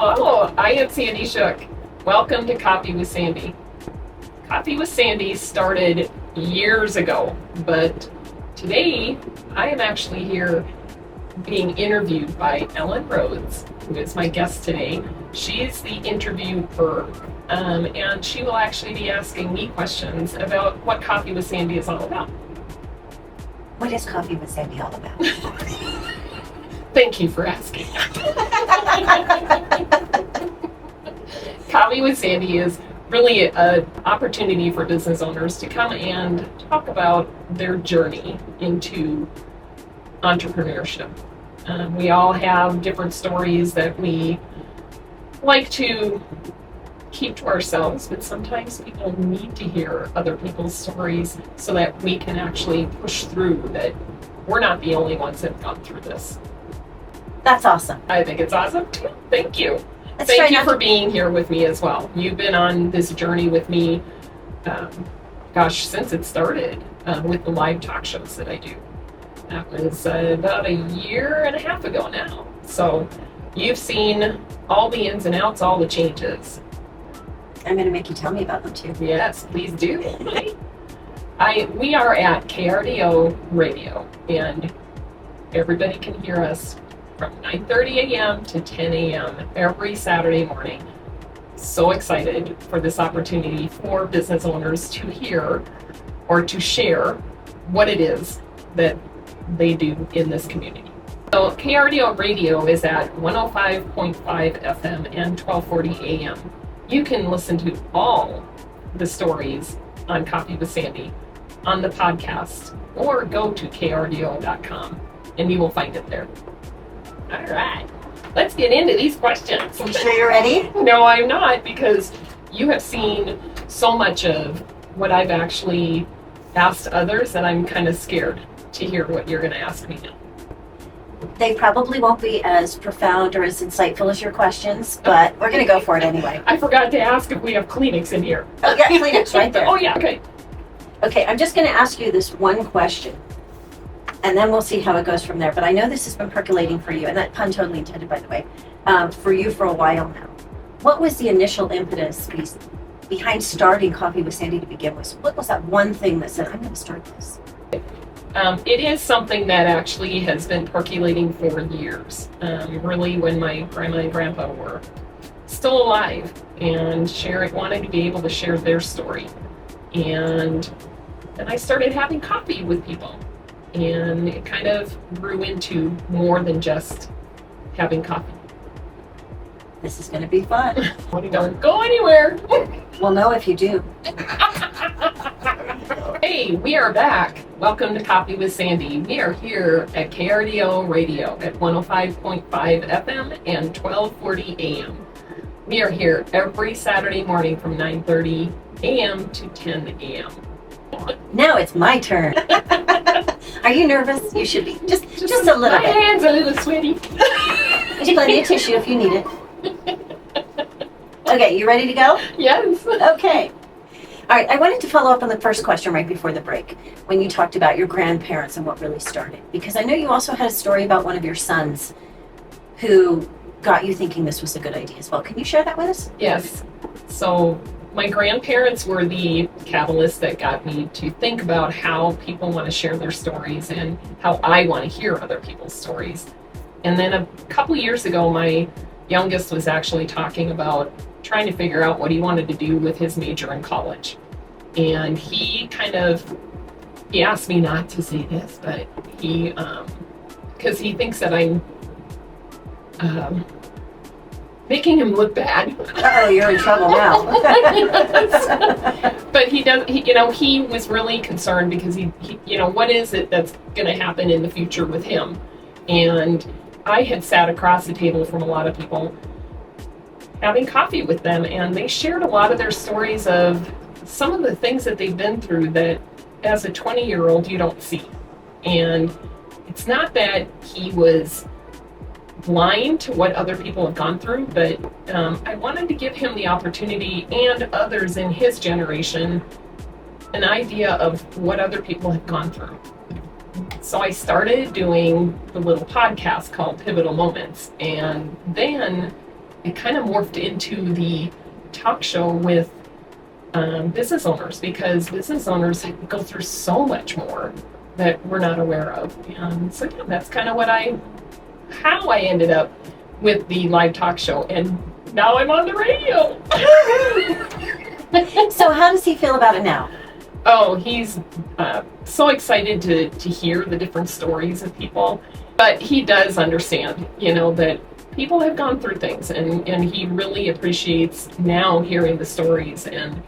Hello, I am Sandy Shook. Welcome to Coffee with Sandy. Coffee with Sandy started years ago, but today I am actually here being interviewed by Ellen Rhodes, who is my guest today. She's the interviewer, and she will actually be asking me questions about what Coffee with Sandy is all about. What is Coffee with Sandy all about? Thank you for asking. Coffee with Sandy is really an opportunity for business owners to come and talk about their journey into entrepreneurship. We all have different stories that we like to keep to ourselves, but sometimes people need to hear other people's stories so that we can actually push through that we're not the only ones that have gone through this. That's awesome. I think it's awesome too. Thank you. Let's Thank you for being here with me as well. You've been on this journey with me, since it started with the live talk shows that I do. That was about a year and a half ago now. So you've seen all the ins and outs, all the changes. I'm going to make you tell me about them too. Yes, please do. We are at KRDO Radio, and everybody can hear us from 9:30 a.m. to 10 a.m. every Saturday morning. So excited for this opportunity for business owners to hear or to share what it is that they do in this community. So KRDO Radio is at 105.5 FM and 1240 AM. You can listen to all the stories on Coffee with Sandy on the podcast, or go to krdo.com and you will find it there. All right, let's get into these questions. You sure you're ready? No, I'm not, because you have seen so much of what I've actually asked others that I'm kind of scared to hear what you're going to ask me now. They probably won't be as profound or as insightful as your questions, but we're going to go for it anyway. I forgot to ask if we have Kleenex in here. Oh, yeah, Kleenex right there. Oh, yeah, okay. Okay, I'm just going to ask you this one question, and then we'll see how it goes from there. But I know this has been percolating for you, and that pun totally intended, by the way, for you for a while now. What was the initial impetus behind starting Coffee with Sandy to begin with? What was that one thing that said, I'm going to start this? It is something that actually has been percolating for years. Really, when my grandma and grandpa were still alive, and wanted to be able to share their story. And then I started having coffee with people, and it kind of grew into more than just having coffee. This is going to be fun. Don't go anywhere. We'll know if you do. Hey, we are back. Welcome to Coffee with Sandy. We are here at KRDO Radio at 105.5 FM and 1240 AM. We are here every Saturday morning from 9:30 a.m. to 10 a.m. Now it's my turn. Are you nervous? You should be. Just a little My bit. hand's a little sweaty. There's plenty of tissue if you need it. Okay, you ready to go? Yes. Okay. All right, I wanted to follow up on the first question right before the break, when you talked about your grandparents and what really started. Because I know you also had a story about one of your sons who got you thinking this was a good idea as well. Can you share that with us? Yes. So my grandparents were the catalyst that got me to think about how people want to share their stories and how I want to hear other people's stories. And then a couple years ago, my youngest was actually talking about trying to figure out what he wanted to do with his major in college. And he asked me not to say this, but because he thinks that I'm making him look bad. Oh, you're in trouble now. But he was really concerned because he what is it that's going to happen in the future with him? And I had sat across the table from a lot of people having coffee with them, and they shared a lot of their stories of some of the things that they've been through that as a 20-year-old you don't see. And it's not that he was blind to what other people have gone through, but I wanted to give him the opportunity, and others in his generation, an idea of what other people have gone through. So I started doing the little podcast called Pivotal Moments, and then it kind of morphed into the talk show with business owners, because business owners go through so much more that we're not aware of. And so yeah, that's kind of how I ended up with the live talk show, and now I'm on the radio. So how does he feel about it now? Oh, he's so excited to hear the different stories of people, but he does understand, that people have gone through things, and he really appreciates now hearing the stories, and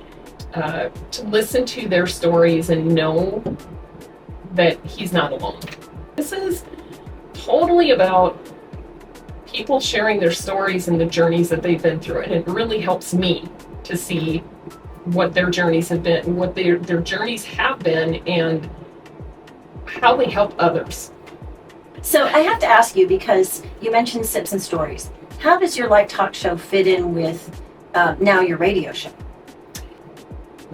to listen to their stories and know that he's not alone. This is totally about people sharing their stories and the journeys that they've been through, and it really helps me to see what their journeys have been, what their journeys have been, and how they help others. So I have to ask you, because you mentioned Sips and Stories. How does your live talk show fit in with now your radio show?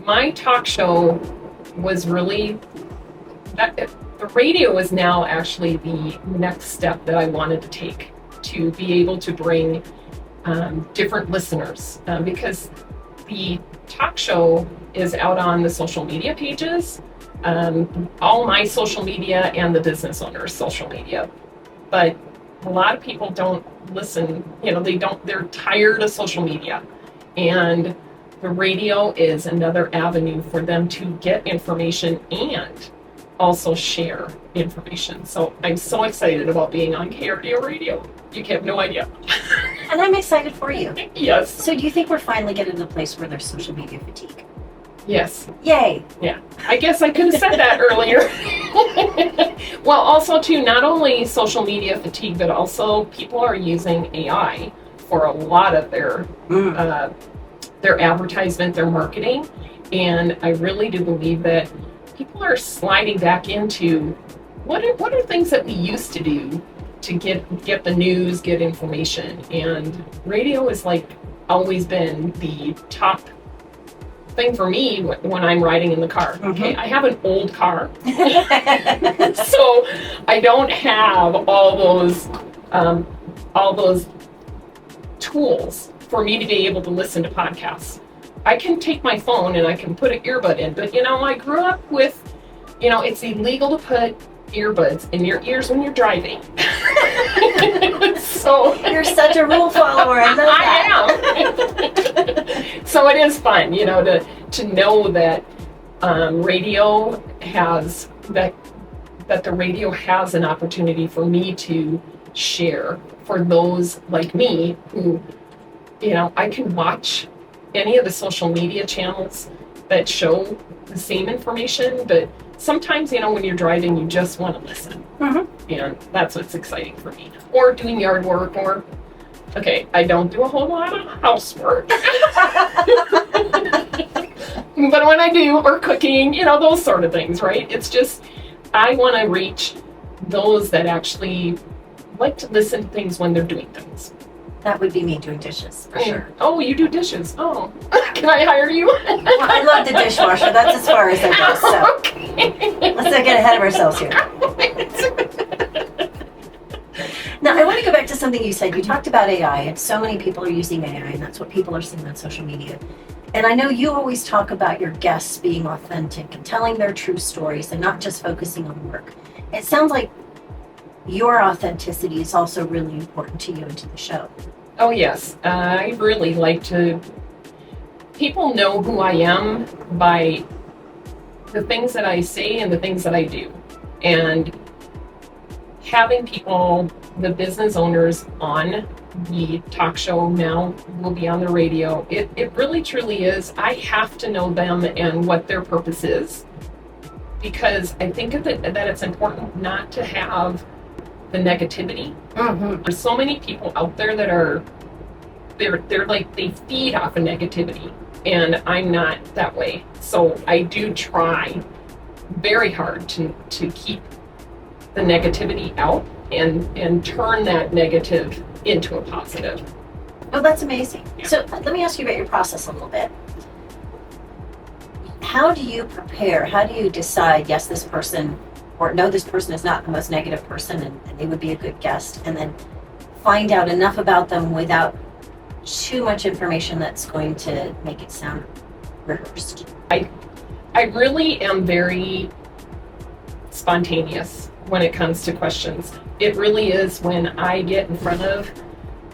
My talk show was really, the radio is now actually the next step that I wanted to take, to be able to bring different listeners, because the talk show is out on the social media pages, all my social media and the business owners' social media. But a lot of people don't listen, they're tired of social media. And the radio is another avenue for them to get information and also share information. So I'm so excited about being on KRDO Radio. You have no idea. And I'm excited for you. Yes. So do you think we're finally getting to the place where there's social media fatigue? Yes. Yay. Yeah. I guess I could have said that earlier. Well, also too, not only social media fatigue, but also people are using AI for a lot of their advertisement, their marketing. And I really do believe that people are sliding back into what are things that we used to do to get the news, get information. And radio is always been the top thing for me when I'm riding in the car. Mm-hmm. Okay, I have an old car, so I don't have all those tools for me to be able to listen to podcasts. I can take my phone and I can put an earbud in, but I grew up with, it's illegal to put earbuds in your ears when you're driving. So you're such a rule follower. I love that. I am. So it is fun, to know that radio has that the radio has an opportunity for me to share for those like me who, I can watch any of the social media channels that show the same information, but sometimes, when you're driving, you just want to listen. Mm-hmm. And that's what's exciting for me. Or doing yard work, I don't do a whole lot of housework. But when I do, or cooking, those sort of things, right? It's just, I want to reach those that actually like to listen to things when they're doing things. That would be me doing dishes, for sure. Oh, you do dishes. Oh, can I hire you? Well, I love the dishwasher. That's as far as I go. So Okay. let's not get ahead of ourselves here. Now, I want to go back to something you said. You talked about AI, and so many people are using AI, and that's what people are seeing on social media. And I know you always talk about your guests being authentic and telling their true stories and not just focusing on work. It sounds like your authenticity is also really important to you and to the show. Oh, yes. I really like to... People know who I am by the things that I say and the things that I do. And having people, the business owners on the talk show now will be on the radio. It really truly is. I have to know them and what their purpose is, because I think that it's important not to have the negativity. Mm-hmm. There's so many people out there that are they feed off of negativity, and I'm not that way. So I do try very hard to keep the negativity out and turn that negative into a positive. Oh, that's amazing. Yeah. So let me ask you about your process a little bit. How do you prepare? How do you decide, yes, this person, or no, this person is not the most negative person and they would be a good guest, and then find out enough about them without too much information that's going to make it sound rehearsed. I really am very spontaneous when it comes to questions. It really is when I get in front of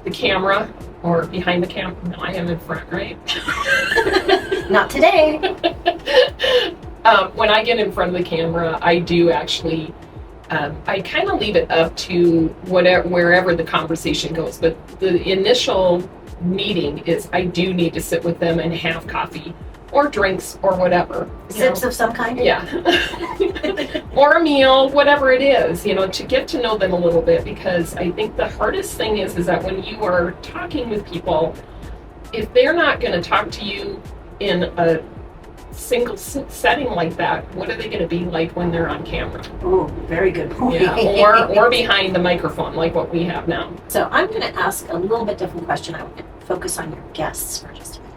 the camera or behind the camera. No, I am in front, right? Not today. When I get in front of the camera, I do actually, I kind of leave it up to wherever the conversation goes. But the initial meeting is I do need to sit with them and have coffee or drinks or whatever. Sips of some kind? Yeah. Or a meal, whatever it is, to get to know them a little bit, because I think the hardest thing is that when you are talking with people, if they're not going to talk to you in a single setting like that, what are they going to be like when they're on camera? Oh, very good point. Yeah, or behind the microphone like what we have now. So I'm going to ask a little bit different question. I want to focus on your guests for just a minute.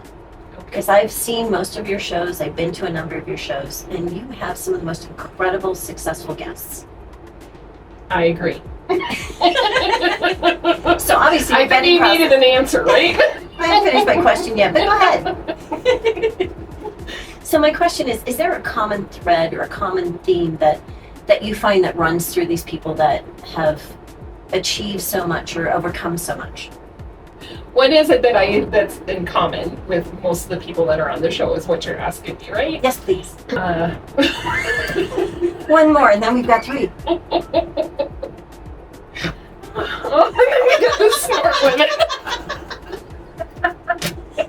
Because I've seen most of your shows, I've been to a number of your shows, and you have some of the most incredible, successful guests. I agree. So obviously, I think you needed an answer, right? I haven't finished my question yet, but go ahead. So my question is there a common thread or a common theme that you find that runs through these people that have achieved so much or overcome so much? What is it that's in common with most of the people that are on the show is what you're asking me, right? Yes, please. Oh One more, and then we've got 3. I got to start with it.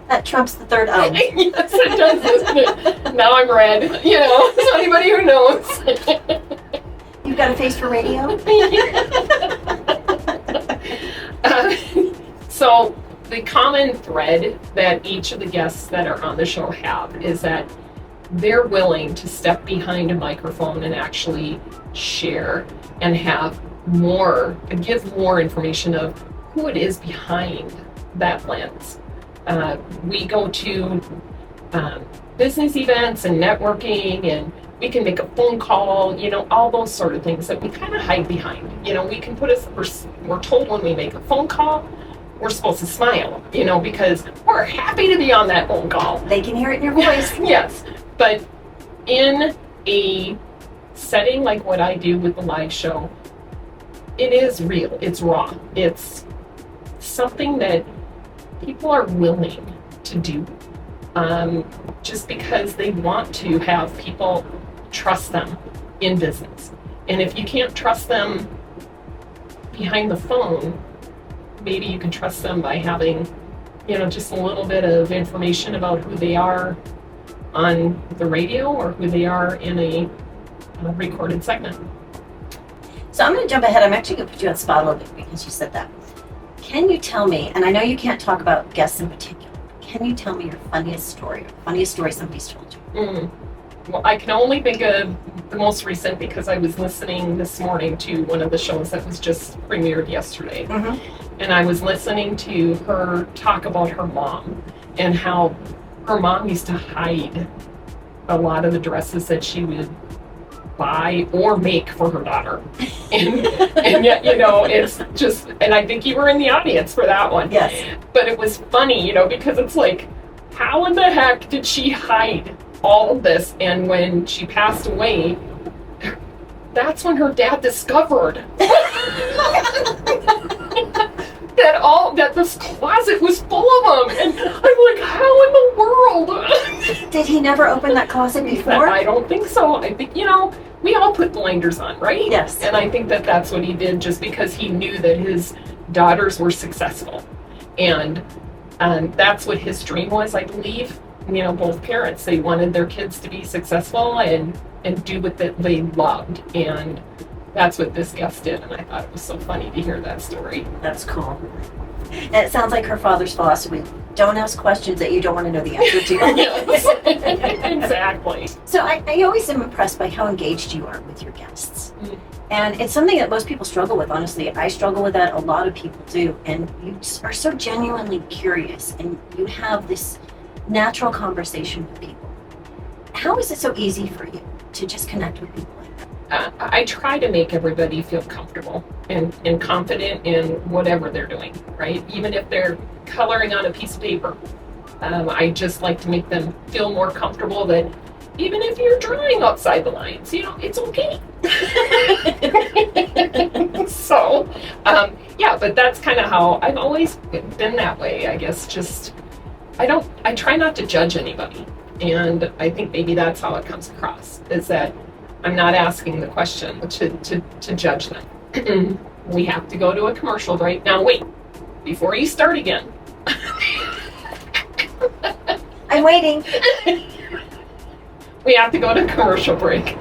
That trumps the third O. Yes, it does, doesn't it? Now I'm red. So anybody who knows. You've got a face for radio? So the common thread that each of the guests that are on the show have is that they're willing to step behind a microphone and actually share and give more information of who it is behind that lens. We go to business events and networking, and we can make a phone call, all those sort of things that we kind of hide behind. We can we're told when we make a phone call, we're supposed to smile, because we're happy to be on that phone call. They can hear it in your voice. Yes, but in a setting like what I do with the live show, it is real, it's raw, it's something that people are willing to do just because they want to have people trust them in business. And if you can't trust them behind the phone, maybe you can trust them by having, just a little bit of information about who they are on the radio or who they are in a recorded segment. So I'm going to jump ahead. I'm actually going to put you on the spot a little bit because you said that. Can you tell me, and I know you can't talk about guests in particular, can you tell me your funniest story somebody's told you? Well, I can only think of the most recent because I was listening this morning to one of the shows that was just premiered yesterday. Mm-hmm. And I was listening to her talk about her mom and how her mom used to hide a lot of the dresses that she would buy or make for her daughter. And yet, it's just, and I think you were in the audience for that one. Yes. But it was funny, because it's like, how in the heck did she hide all of this? And when she passed away, that's when her dad discovered that this closet was full of them. And I'm like, how in the world? Did he never open that closet before? I don't think so. I think, we all put blinders on, right? Yes. And I think that that's what he did just because he knew that his daughters were successful. And that's what his dream was, I believe. Both parents, they wanted their kids to be successful and do what they loved. And that's what this guest did. And I thought it was so funny to hear that story. That's cool. And it sounds like her father's philosophy. Don't ask questions that you don't want to know the answer to. Yes, exactly. So I always am impressed by how engaged you are with your guests. Mm. And it's something that most people struggle with, honestly. I struggle with that. A lot of people do. And you are so genuinely curious and you have this natural conversation with people. How is it so easy for you to just connect with people like that? I try to make everybody feel comfortable and confident in whatever they're doing, right? Even if they're coloring on a piece of paper. I just like to make them feel more comfortable that even if you're drawing outside the lines, it's okay. So, yeah, but that's kind of how I've always been that way, I guess. Just, I try not to judge anybody. And I think maybe that's how it comes across, is that I'm not asking the question to judge them. We have to go to a commercial break. Now, wait, before you start again. I'm waiting. We have to go to commercial break.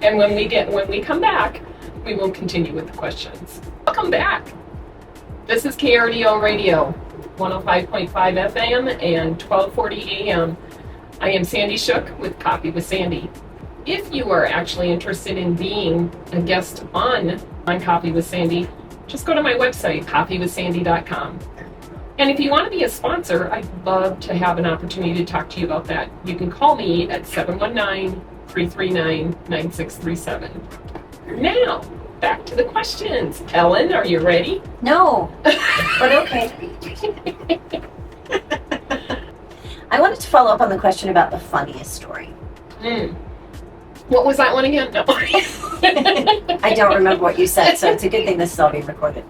And when we come back, we will continue with the questions. Welcome back. This is KRDO Radio, 105.5 FM and 1240 AM. I am Sandy Shook with Coffee with Sandy. If you are actually interested in being a guest on Coffee with Sandy, just go to my website, coffeewithsandy.com. And if you want to be a sponsor, I'd love to have an opportunity to talk to you about that. You can call me at 719-339-9637. Now, back to the questions. Ellen, are you ready? No, but okay. I wanted to follow up on the question about the funniest story. What was that one again? No. I don't remember what you said, so it's a good thing this is all being recorded.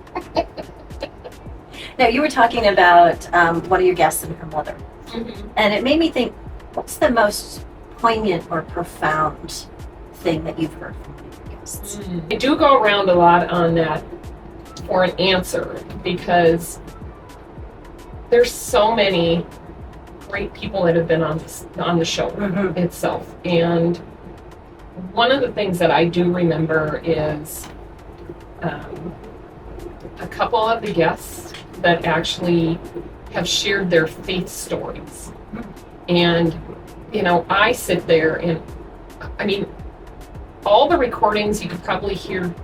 No, you were talking about one of your guests and her mother. Mm-hmm. And it made me think, what's the most poignant or profound thing that you've heard from one of your guests? I do go around a lot on that for an answer, because there's so many great people that have been on the show itself. And one of the things that I do remember is a couple of the guests that actually have shared their faith stories. And, I sit there and, all the recordings, you could probably hear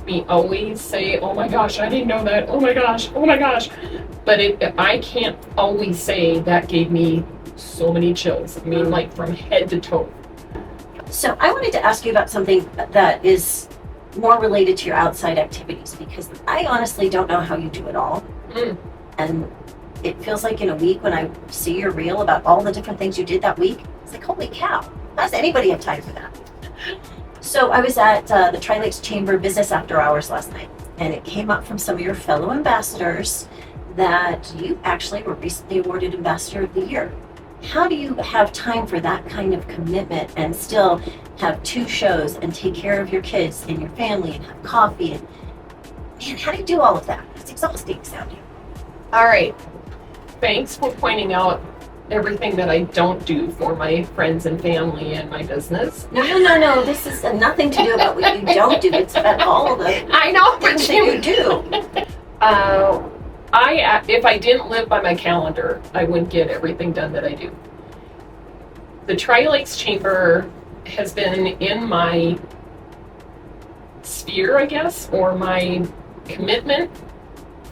me always say, oh my gosh, I didn't know that, oh my gosh. But I can't always say that gave me so many chills. Like from head to toe. So I wanted to ask you about something that is more related to your outside activities, because I honestly don't know how you do it all. And it feels like in a week when I see your reel about all the different things you did that week, it's like, holy cow, how does anybody have time for that? So I was at the Tri-Lakes Chamber Business After Hours last night, and it came up from some of your fellow ambassadors that you actually were recently awarded Ambassador of the Year. How do you have time for that kind of commitment and still have 2 shows and take care of your kids and your family and have coffee? And man, how do you do all of that? It's exhausting sounding. All right. Thanks for pointing out everything that I don't do for my friends and family and my business. No. This is nothing to do about what you don't do. It's about all of the I know, things that you do. If I didn't live by my calendar, I wouldn't get everything done that I do. The Tri-Lakes Chamber has been in my sphere, I guess, or my commitment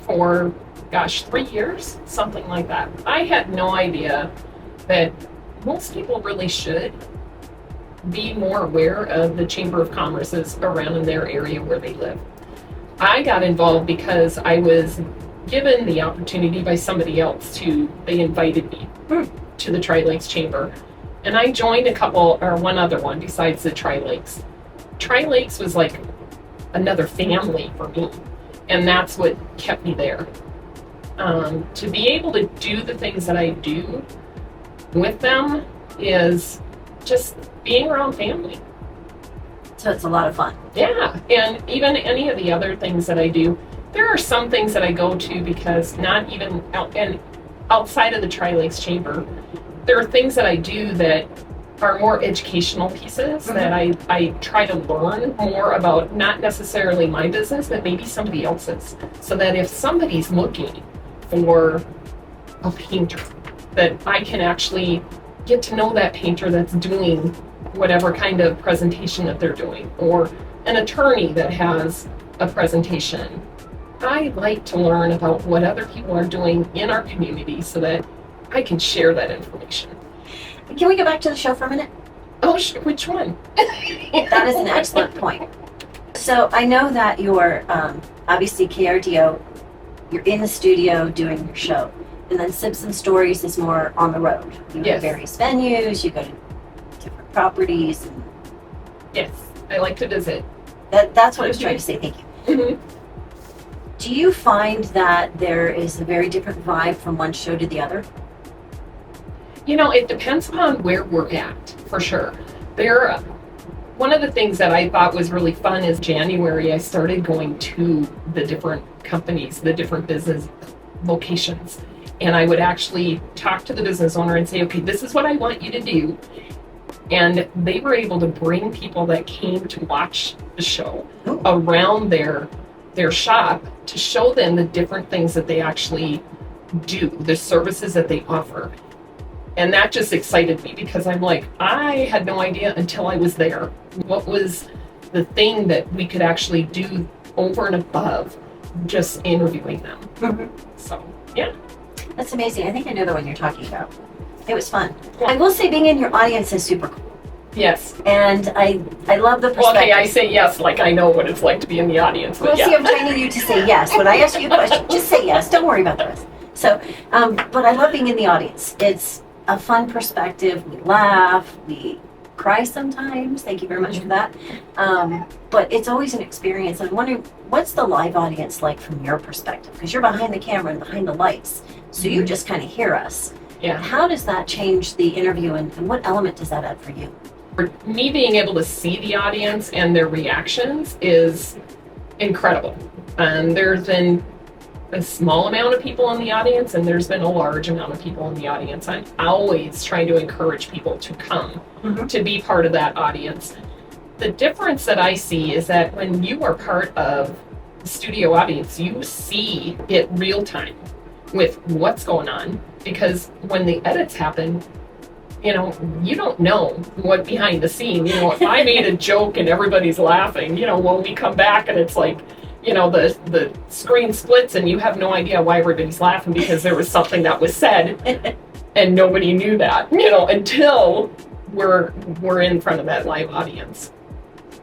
for 3 years, something like that. I had no idea that most people really should be more aware of the Chamber of Commerce's around in their area where they live. I got involved because I was given the opportunity by somebody else they invited me to the Tri-Lakes Chamber. And I joined one other one besides the Tri-Lakes. Tri-Lakes was like another family for me. And that's what kept me there. To be able to do the things that I do with them is just being around family. So it's a lot of fun. Yeah, and even any of the other things that I do, there are some things that I go to because not even outside of the Tri-Lakes Chamber, there are things that I do that are more educational pieces that I try to learn more about, not necessarily my business, but maybe somebody else's. So that if somebody's looking for a painter, that I can actually get to know that painter that's doing whatever kind of presentation that they're doing, or an attorney that has a presentation. I like to learn about what other people are doing in our community so that I can share that information. Can we go back to the show for a minute? Oh, which one? That is an excellent point. So I know that you're obviously KRDO, you're in the studio doing your show. And then Simpson Stories is more on the road. You go to Yes. various venues, you go to different properties. And Yes, I like to visit. that's what I was trying to say. Thank you. Mhm. Do you find that there is a very different vibe from one show to the other? You know, it depends upon where we're at, for sure. One of the things that I thought was really fun is January, I started going to the different companies, the different business locations. And I would actually talk to the business owner and say, okay, this is what I want you to do. And they were able to bring people that came to watch the show Ooh. around their shop to show them the different things that they actually do, the services that they offer. And that just excited me because I'm like, I had no idea until I was there. What was the thing that we could actually do over and above just interviewing them? Mhm. So, yeah. That's amazing. I think I know the one you're talking about. It was fun. I will say being in your audience is super cool. Yes. And I love the perspective. Okay, I say yes, like I know what it's like to be in the audience. But Well, yeah. see, I'm training you to say yes. When I ask you a question, just say yes. Don't worry about the rest. So, but I love being in the audience. It's a fun perspective. We laugh. We cry sometimes. Thank you very much for that. But it's always an experience. I'm wondering, what's the live audience like from your perspective? Because you're behind the camera and behind the lights. So you just kind of hear us. Yeah. How does that change the interview and what element does that add for you? For me, being able to see the audience and their reactions is incredible. There's been a small amount of people in the audience, and there's been a large amount of people in the audience. I'm always trying to encourage people to come to be part of that audience. The difference that I see is that when you are part of the studio audience, you see it real time with what's going on, because when the edits happen, you know, you don't know what behind the scene, you know, if I made a joke and everybody's laughing, you know, when we come back and it's like, you know, the screen splits and you have no idea why everybody's laughing because there was something that was said and nobody knew that, you know, until we're in front of that live audience.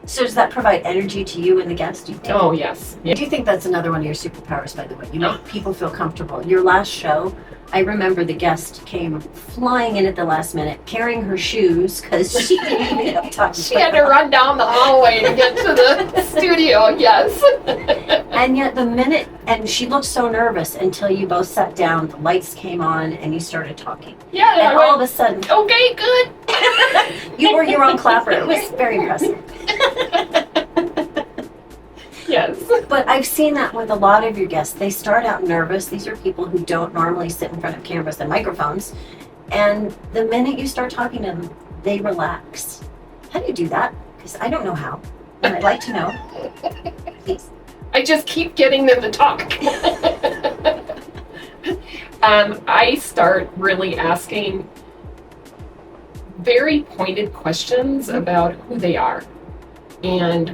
So does that provide energy to you and the guest, do you think? Oh, yes. Yeah. Do you think that's another one of your superpowers, by the way? You make people feel comfortable. Your last show, I remember the guest came flying in at the last minute, carrying her shoes because she didn't even have time. She had to run down the hallway to get to the studio, yes. And yet the minute, and she looked so nervous until you both sat down, the lights came on, and you started talking. Yeah, And all of a sudden, okay, good. you were your own clapper. It was very impressive. Yes. But I've seen that with a lot of your guests. They start out nervous. These are people who don't normally sit in front of cameras and microphones. And the minute you start talking to them, they relax. How do you do that? Because I don't know how. And I'd like to know. Please. I just keep getting them to talk. I start really asking very pointed questions about who they are and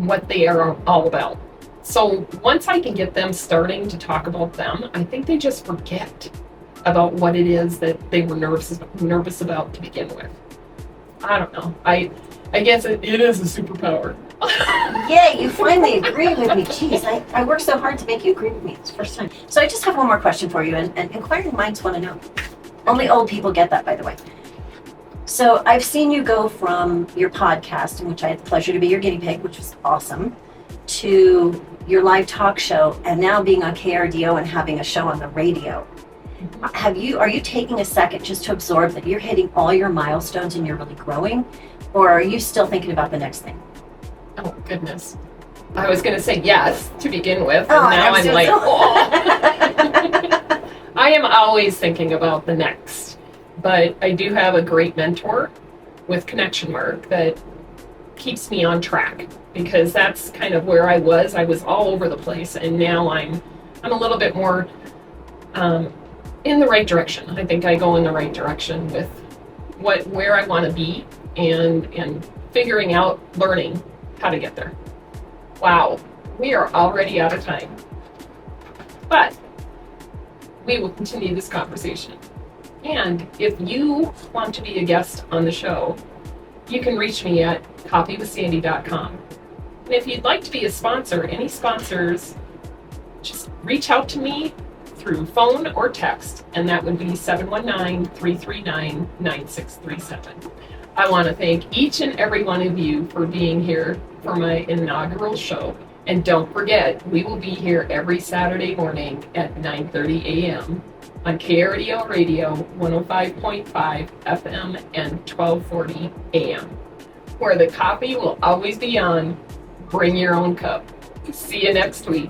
what they are all about. So once I can get them starting to talk about them, I think they just forget about what it is that they were nervous about to begin with. I don't know. I guess it is a superpower. Yay, you finally agree with me. Jeez, I worked so hard to make you agree with me. It's the first time. So I just have one more question for you, and inquiring minds want to know. Only old people get that, by the way. So I've seen you go from your podcast, in which I had the pleasure to be your guinea pig, which was awesome, to your live talk show, and now being on KRDO and having a show on the radio. Are you taking a second just to absorb that you're hitting all your milestones and you're really growing, or are you still thinking about the next thing? Oh, goodness. I was going to say yes to begin with, and Oh, now I'm so like, sorry. oh. I am always thinking about the next, but I do have a great mentor with Connection Mark that keeps me on track, because that's kind of where I was. I was all over the place, and now I'm a little bit more in the right direction. I think I go in the right direction with where I want to be and figuring out, learning how to get there. Wow, we are already out of time. But we will continue this conversation. And if you want to be a guest on the show, you can reach me at coffeewithsandy.com. And if you'd like to be a sponsor, any sponsors, just reach out to me through phone or text, and that would be 719-339-9637. I want to thank each and every one of you for being here for my inaugural show. And don't forget, we will be here every Saturday morning at 9:30 a.m. on KRDO Radio 105.5 FM and 1240 a.m., where the coffee will always be on. Bring your own cup. See you next week.